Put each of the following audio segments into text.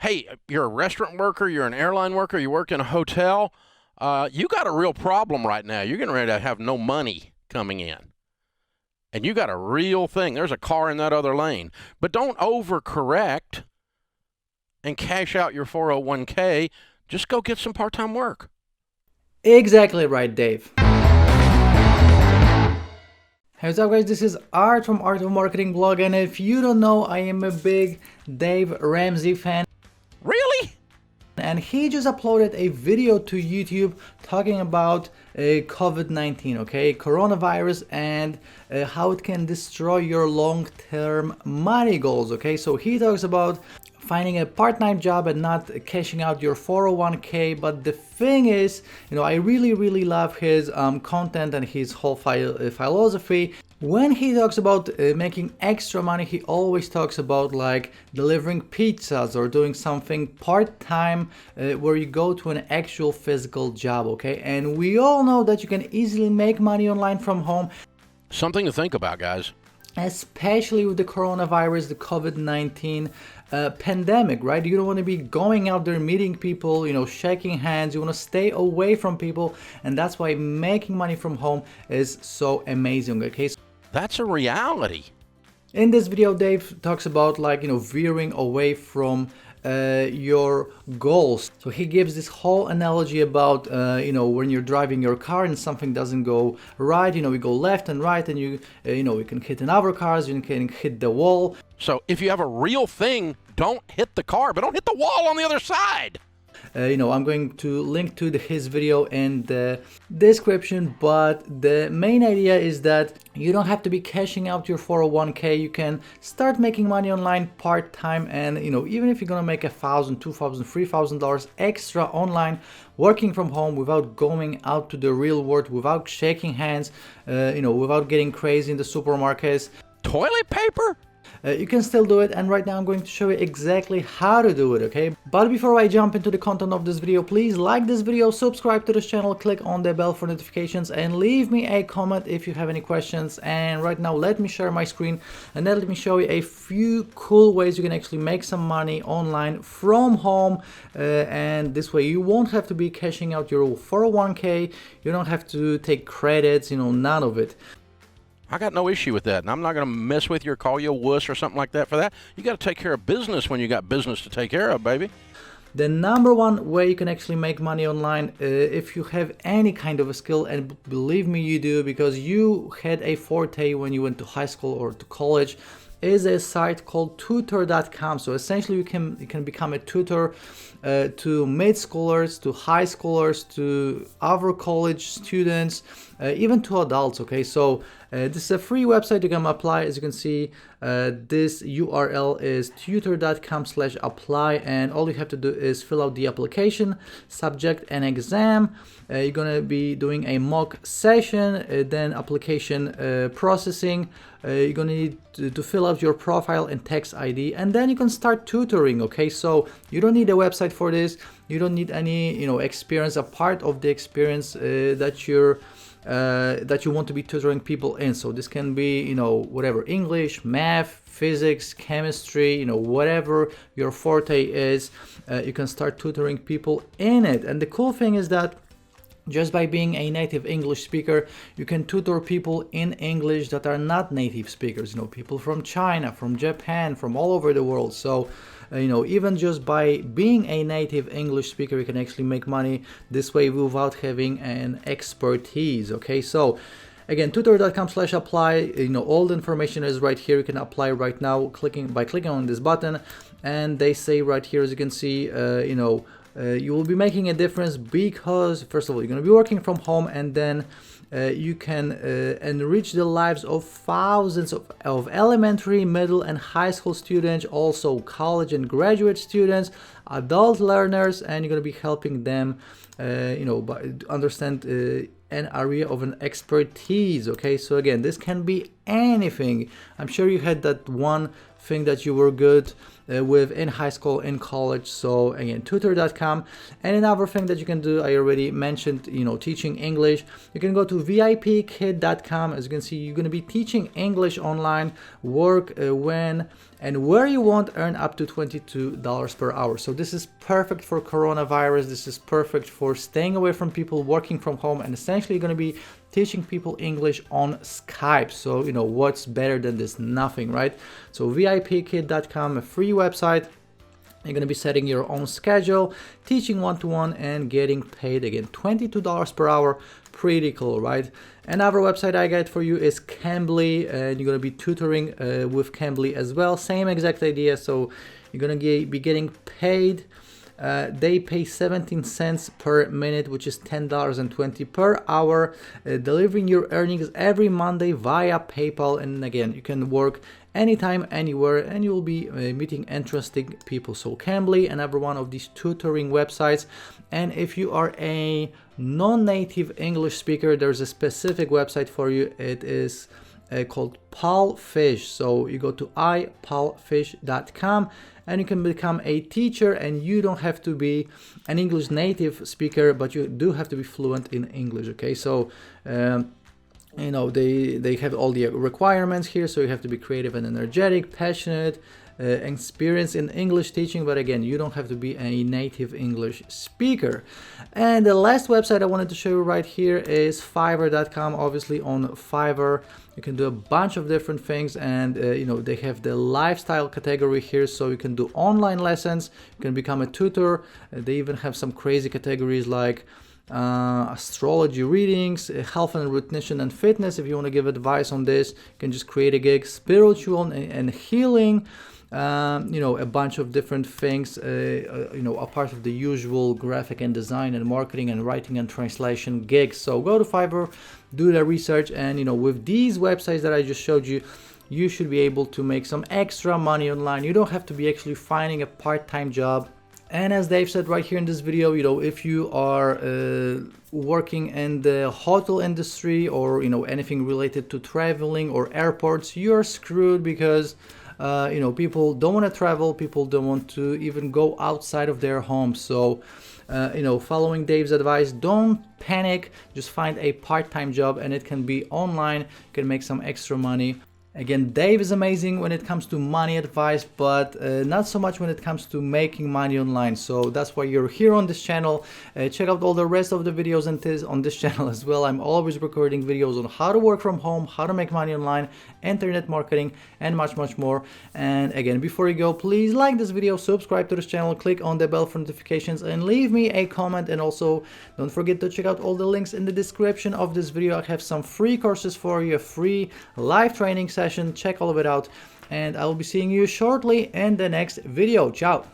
Hey, you're a restaurant worker, you're an airline worker, you work in a hotel. You got a real problem right now. You're getting ready to have no money coming in. And you got a real thing. There's a car in that other lane. But don't overcorrect and cash out your 401k. Just go get some part-time work. Exactly right, Dave. Hey, what's up guys, this is Art from Art of Marketing blog, and if you don't know, I am a big Dave Ramsey fan. Really? And he just uploaded a video to YouTube talking about COVID-19, okay, coronavirus, and how it can destroy your long-term money goals, okay. So he talks about finding a part-time job and not cashing out your 401k. But the thing is, I really love his content and his whole philosophy. When he talks about making extra money, he always talks about like delivering pizzas or doing something part-time where you go to an actual physical job, okay. And we all know that you can easily make money online from home. Something to think about, guys. Especially with the coronavirus, the COVID-19 pandemic, right? You don't want to be going out there meeting people, shaking hands. You want to stay away from people, and that's why making money from home is so amazing, okay? That's a reality. In this video, Dave talks about veering away from your goals. So he gives this whole analogy about when you're driving your car and something doesn't go right, we go left and right, and you can hit another cars, you can hit the wall. So if you have a real thing, don't hit the car, but don't hit the wall on the other side. I'm going to link to his video in the description, but the main idea is that you don't have to be cashing out your 401k. You can start making money online part-time, and even if you're gonna make $1,000, $2,000, $3,000 extra online working from home without going out to the real world, without shaking hands, without getting crazy in the supermarkets. Toilet paper? You can still do it, and right now I'm going to show you exactly how to do it, okay? But before I jump into the content of this video, please like this video, subscribe to this channel, click on the bell for notifications, and leave me a comment if you have any questions. And right now let me share my screen and then let me show you a few cool ways you can actually make some money online from home, and this way you won't have to be cashing out your 401k, you don't have to take credits, none of it. I got no issue with that, and I'm not going to mess with you or call you a wuss or something like that for that. You got to take care of business when you got business to take care of, baby. The number one way you can actually make money online, if you have any kind of a skill, and believe me you do, because you had a forte when you went to high school or to college, is a site called tutor.com. So essentially you can become a tutor to mid-schoolers, to high schoolers, to other college students, even to adults, okay? So this is a free website you can apply. As you can see, this URL is tutor.com/apply, and all you have to do is fill out the application, subject, and exam. You're gonna be doing a mock session, then application processing. You're gonna need to fill out your profile and text ID, and then you can start tutoring, okay? So you don't need a website for this. You don't need any experience. A part of the experience that you want to be tutoring people in. So this can be whatever, English, math, physics, chemistry, whatever your forte is, you can start tutoring people in it. And the cool thing is that just by being a native English speaker, you can tutor people in English that are not native speakers, people from China, from Japan, from all over the world. So even just by being a native English speaker, you can actually make money this way without having an expertise, okay? So again, tutor.com/apply, all the information is right here. You can apply right now by clicking on this button, and they say right here, as you can see, you will be making a difference because, first of all, you're going to be working from home, and then you can enrich the lives of thousands of elementary, middle, and high school students, also college and graduate students, adult learners, and you're going to be helping them, understand an area of an expertise, okay? So again, this can be anything. I'm sure you had that one thing that you were good with in high school, in college. So again, tutor.com. And another thing that you can do, I already mentioned, teaching English. You can go to vipkid.com. As you can see, you're going to be teaching English online, work when and where you want, earn up to $22 per hour. So this is perfect for coronavirus. This is perfect for staying away from people, working from home, and essentially you're going to be teaching people English on Skype. So, what's better than this? Nothing, right? So vipkid.com, a free website. You're going to be setting your own schedule, teaching one-to-one, and getting paid, again, $22 per hour. Pretty cool, right? Another website I got for you is Cambly, and you're going to be tutoring with Cambly as well. Same exact idea. So you're going to be getting paid. They pay 17 cents per minute, which is $10.20 per hour, delivering your earnings every Monday via PayPal. And again, you can work anytime, anywhere, and you'll be meeting interesting people. So Cambly, another one of these tutoring websites. And if you are a non-native English speaker, there's a specific website for you. It is called Palfish. So you go to ipalfish.com and you can become a teacher, and you don't have to be an English native speaker, but you do have to be fluent in English. Okay, so they have all the requirements here. So you have to be creative and energetic, passionate, experience in English teaching, but again, you don't have to be a native English speaker. And the last website I wanted to show you right here is Fiverr.com. Obviously on Fiverr you can do a bunch of different things, and they have the lifestyle category here, so you can do online lessons, you can become a tutor. They even have some crazy categories like astrology readings, health and nutrition and fitness. If you want to give advice on this, you can just create a gig. Spiritual and healing, a bunch of different things, a part of the usual graphic and design and marketing and writing and translation gigs. So go to Fiverr, do the research, and with these websites that I just showed you, you should be able to make some extra money online. You don't have to be actually finding a part-time job. And as Dave said right here in this video, if you are working in the hotel industry or anything related to traveling or airports, you're screwed, because people don't want to travel, people don't want to even go outside of their home. So following Dave's advice, don't panic, just find a part-time job, and it can be online. You can make some extra money. Again, Dave is amazing when it comes to money advice, but not so much when it comes to making money online. So that's why you're here on this channel. Check out all the rest of the videos on this channel as well. I'm always recording videos on how to work from home, how to make money online, internet marketing, and much, much more. And again, before you go, please like this video, subscribe to this channel, click on the bell for notifications, and leave me a comment. And also, don't forget to check out all the links in the description of this video. I have some free courses for you, a free live training session. Check all of it out, and I will be seeing you shortly in the next video. Ciao.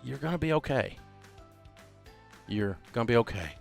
You're gonna be okay. You're gonna be okay.